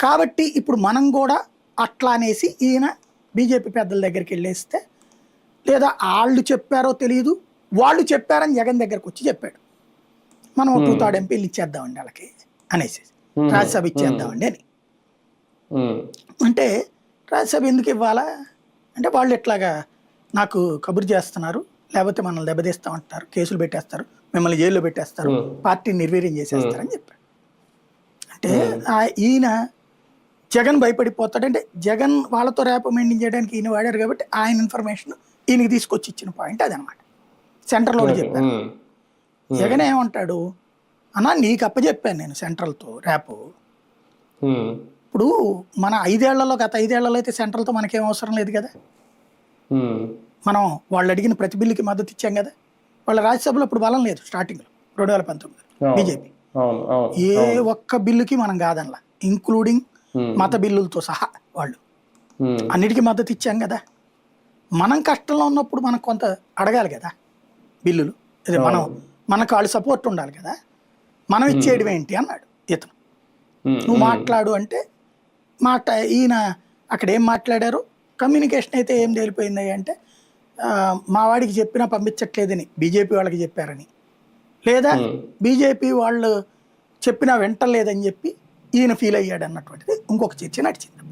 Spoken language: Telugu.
కాబట్టి ఇప్పుడు మనం కూడా అట్లా అనేసి ఈయన బీజేపీ పెద్దల దగ్గరికి వెళ్ళేస్తే, లేదా వాళ్ళు చెప్పారో తెలియదు, వాళ్ళు చెప్పారని జగన్ దగ్గరకు వచ్చి చెప్పాడు, మనం 2/3 ఎంపీలు ఇచ్చేద్దామండి వాళ్ళకి అనేసి, రాజ్యసభ ఇచ్చేద్దామండి అని. అంటే రాజ్యసభ ఎందుకు ఇవ్వాలా అంటే, వాళ్ళు ఇట్లాగా నాకు కబురు చేస్తున్నారు, లేకపోతే మనల్ని దెబ్బతీస్తామంటారు, కేసులు పెట్టేస్తారు, మిమ్మల్ని జైల్లో పెట్టేస్తారు, పార్టీని నిర్వీర్యం చేసేస్తారని చెప్పాడు. అంటే ఈయన జగన్ భయపడిపోతాడంటే, జగన్ వాళ్ళతో ర్యాపో మెయింటైన్ చేయడానికి ఈయన వాడారు కాబట్టి ఆయన ఇన్ఫర్మేషన్ ఈయనకి తీసుకొచ్చి ఇచ్చిన పాయింట్ అదనమాట. సెంట్రల్లో చెప్పారు. జగన్ ఏమంటాడు, అన్నా నీకు అప్పచెప్పాను నేను సెంట్రల్తో ర్యాపో. ఇప్పుడు మన 5 ఏళ్లలో, గత 5 ఏళ్లలో అయితే సెంట్రల్తో మనకేం అవసరం లేదు కదా. మనం వాళ్ళు అడిగిన ప్రతి బిల్లుకి మద్దతు ఇచ్చాం కదా. వాళ్ళ రాజ్యసభలో ఇప్పుడు బలం లేదు. స్టార్టింగ్లో 2019 బీజేపీ ఏ ఒక్క బిల్లుకి మనం కాదనలా, ఇంక్లూడింగ్ మత బిల్లులతో సహా వాళ్ళు అన్నిటికీ మద్దతు ఇచ్చాం కదా. మనం కష్టంలో ఉన్నప్పుడు మనకు కొంత అడగాలి కదా బిల్లులు, అదే మనకు వాళ్ళు సపోర్ట్ ఉండాలి కదా. మనం ఇచ్చేయడం ఏంటి అన్నాడు ఇతను. నువ్వు మాట్లాడు అంటే ఈయన అక్కడ ఏం మాట్లాడారు, కమ్యూనికేషన్ అయితే ఏం తేలిపోయింది అంటే, మా వాడికి చెప్పినా పంపించట్లేదని బీజేపీ వాళ్ళకి చెప్పారని, లేదా బీజేపీ వాళ్ళు చెప్పినా వింటలేదని చెప్పి ఈయన ఫీల్ అయ్యాడు అన్నటువంటిది ఇంకొక చర్చ నడిచింది.